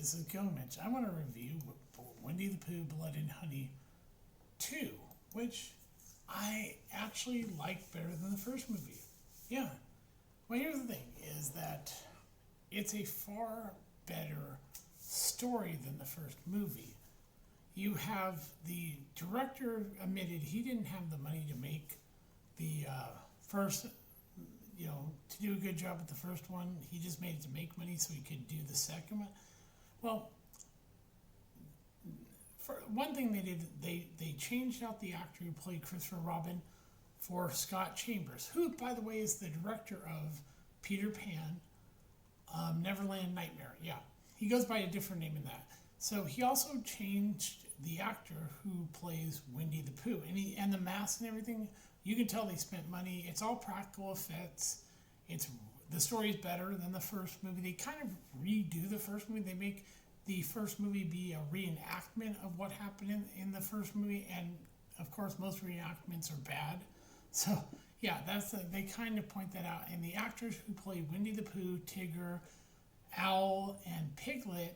this is Gomich. I want to review Winnie the Pooh Blood and Honey 2, which I actually liked better than the first movie. Yeah. Well, here's the thing, is that it's a far better story than the first movie. You have the director admitted he didn't have the money to make the first, to do a good job with the first one. He just made it to make money so he could do the second one. Well, for one thing they did, they changed out the actor who played Christopher Robin for Scott Chambers, who, by the way, is the director of Peter Pan, Neverland Nightmare. Yeah, he goes by a different name in that. So he also changed the actor who plays Winnie the Pooh, and the mask and everything. You can tell they spent money. It's all practical effects. The story's better than the first movie. They kind of redo the first movie. They make the first movie be a reenactment of what happened in the first movie, and of course most reenactments are bad. So yeah, they kind of point that out. And the actors who play Winnie the Pooh, Tigger, Owl, and Piglet,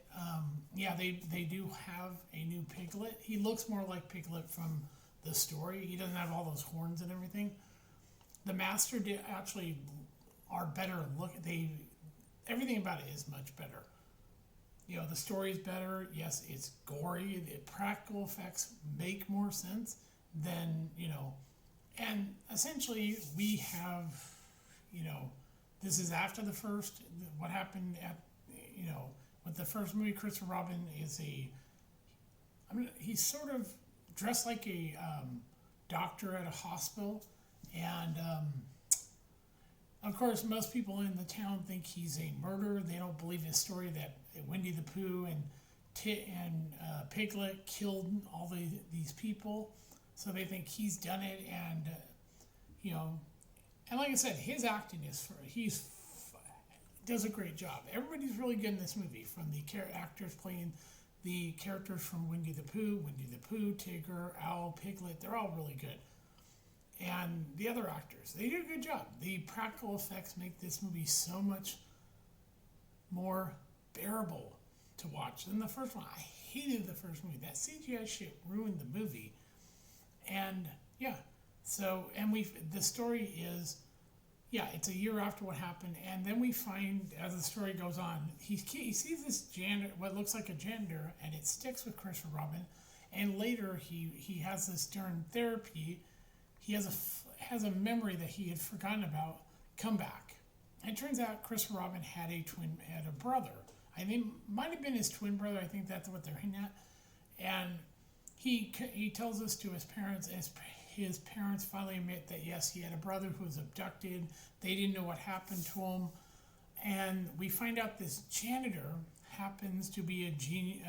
they do have a new Piglet. He looks more like Piglet from the story. He doesn't have all those horns and everything. The Master did actually are better look. Everything about it is much better. The story is better. Yes, it's gory. The practical effects make more sense than, and essentially we have, this is after the first, what happened with the first movie. Christopher Robin he's sort of dressed like a doctor at a hospital, and of course most people in the town think he's a murderer. They don't believe his story that Winnie the Pooh and Piglet killed all these people, so they think he's done it. And and like I said, his acting does a great job. Everybody's really good in this movie, from the actors playing the characters from Winnie the Pooh, Tigger, Owl, Piglet. They're all really good. And the other actors, they do a good job. The practical effects make this movie so much more bearable to watch than the first one. I hated the first movie. That CGI shit ruined the movie. And yeah, the story is, it's a year after what happened, and then we find, as the story goes on, he sees this janitor, what looks like a janitor, and it sticks with Christopher Robin. And later he has this, during therapy, he has a memory that he had forgotten about come back. And it turns out Christopher Robin had a brother. I think it might have been his twin brother. I think that's what they're hinting at. And he tells this to his parents, and his parents finally admit that yes, he had a brother who was abducted. They didn't know what happened to him. And we find out this janitor happens to be a genius.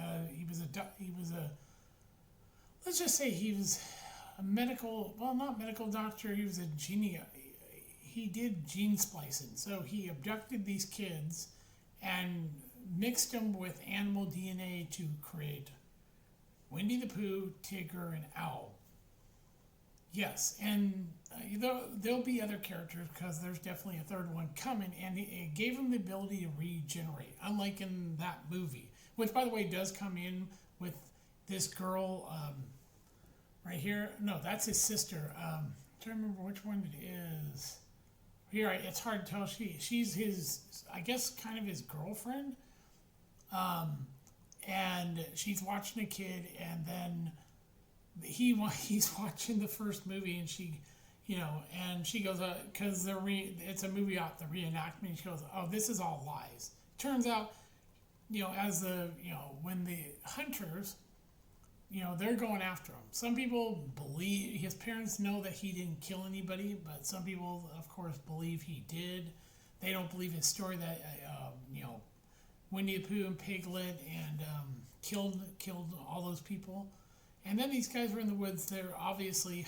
Let's just say he was a not medical doctor. He was a genius. He did gene splicing. So he abducted these kids and mixed them with animal DNA to create Winnie the Pooh, Tigger, and Owl. Yes, and there'll be other characters, because there's definitely a third one coming, and it gave him the ability to regenerate, unlike in that movie, which, by the way, does come in with this girl right here. No, that's his sister. I'm trying to remember which one it is. Here, it's hard to tell. She's his, I guess, kind of his girlfriend, and she's watching a kid, and then he's watching the first movie, and she goes, because it's a movie about the reenactment. She goes, "Oh, this is all lies." Turns out, when the hunters, they're going after him. Some people believe, his parents know that he didn't kill anybody, but some people, of course, believe he did. They don't believe his story that Winnie the Pooh and Piglet and killed all those people. And then these guys were in the woods. They're obviously,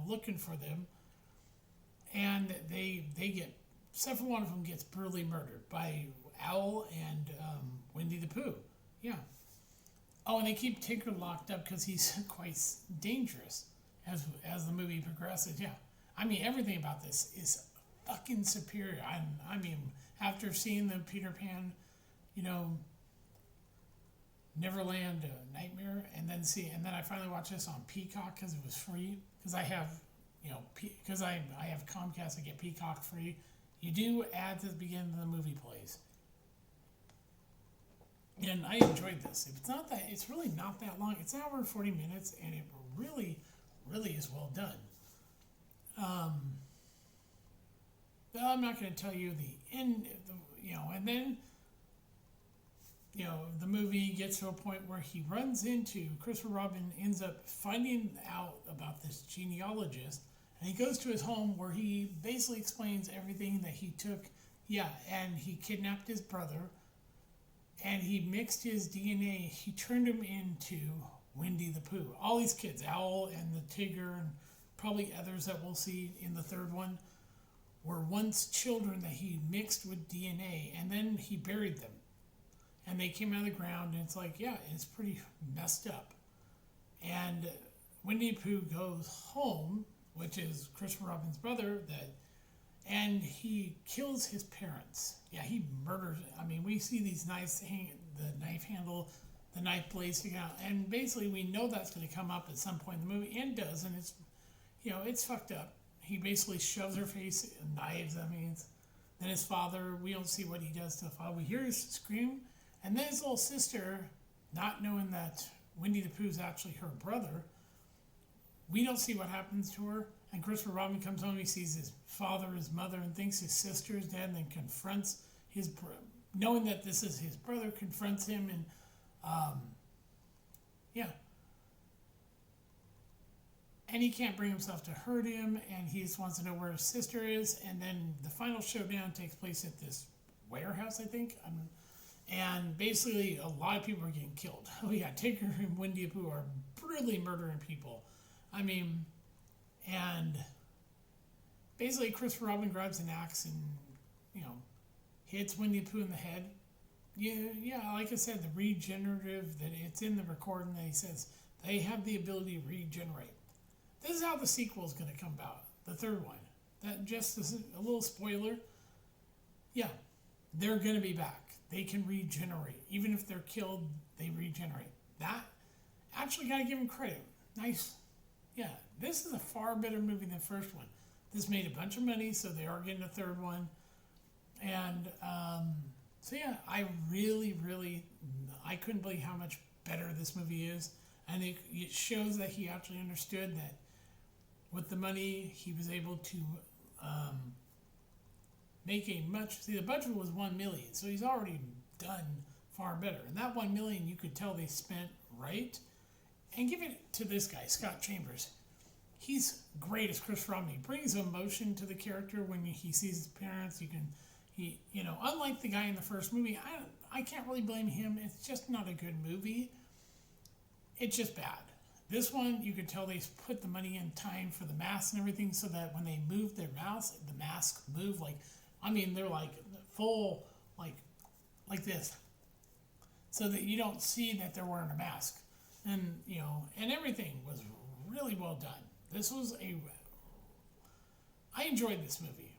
looking for them, and they get, except for one of them, gets brutally murdered by Owl and Winnie the Pooh. Yeah. Oh, and they keep Tinker locked up because he's quite dangerous as the movie progresses. Yeah. I mean, everything about this is fucking superior. I mean, after seeing the Peter Pan, Neverland Nightmare, and then I finally watched this on Peacock because it was free. Because I have, because I have Comcast, I get Peacock free. You do ads at the beginning of the movie plays, and I enjoyed this. It's really not that long. It's an hour and 40 minutes, and it really, really is well done. I'm not going to tell you the end, and then the movie gets to a point where he runs into Christopher Robin ends up finding out about this genealogist, and he goes to his home where he basically explains everything that he took. Yeah, and he kidnapped his brother, and he mixed his DNA. He turned him into Winnie the Pooh. All these kids, Owl and the Tigger, and probably others that we'll see in the third one, were once children that he mixed with DNA, and then he buried them. And they came out of the ground, and it's like, yeah, it's pretty messed up. And Winnie the Pooh goes home, which is Christopher Robin's brother, and he kills his parents. Yeah, he murders. I mean, we see these the knife handle, the knife blade sticking out, and basically we know that's going to come up at some point in the movie, and does, and it's fucked up. He basically shoves her face in knives. I mean, then his father, we don't see what he does to the father. We hear his scream, and then his little sister, not knowing that Winnie the Pooh's actually her brother, we don't see what happens to her. And Christopher Robin comes home, he sees his father, his mother, and thinks his sister is dead, and then confronts knowing that this is his brother, confronts him, and and he can't bring himself to hurt him, and he just wants to know where his sister is. And then the final showdown takes place at this warehouse, I think. And basically, a lot of people are getting killed. Oh yeah, Tigger and Winnie the Pooh are brutally murdering people. I mean, and basically Christopher Robin grabs an axe and, hits Winnie the Pooh in the head. Yeah, like I said, the regenerative, that it's in the recording that he says they have the ability to regenerate. This is how the sequel is going to come about, the third one. That just is a little spoiler. Yeah, they're going to be back. They can regenerate. Even if they're killed, they regenerate. That, actually got to give them credit. Nice. Yeah, this is a far better movie than the first one. This made a bunch of money, so they are getting a third one. And, so yeah, I really, really, I couldn't believe how much better this movie is. And it shows that he actually understood that with the money, he was able to make the budget was $1 million, so he's already done far better. And that $1 million, you could tell they spent right. And give it to this guy, Scott Chambers. He's great as Chris Robin. He brings emotion to the character when he sees his parents. Unlike the guy in the first movie, I can't really blame him. It's just not a good movie. It's just bad. This one, you could tell they put the money in time for the masks and everything, so that when they move their mouths, the masks move they're like full, like this, so that you don't see that they're wearing a mask. And, and everything was really well done. I enjoyed this movie.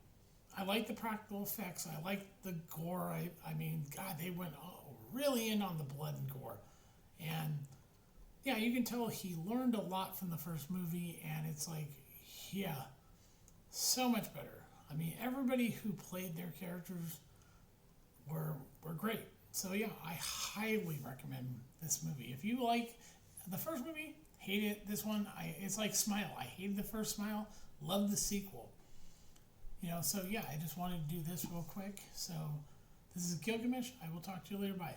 I like the practical effects. I like the gore. I mean, God, they went really in on the blood and gore. And, yeah, you can tell he learned a lot from the first movie, and it's like, yeah, so much better. I mean, everybody who played their characters were great. So, yeah, I highly recommend this movie. If you like the first movie, hate it. This one, it's like Smile. I hated the first Smile, loved the sequel. So yeah, I just wanted to do this real quick. So this is Gilgamesh. I will talk to you later. Bye.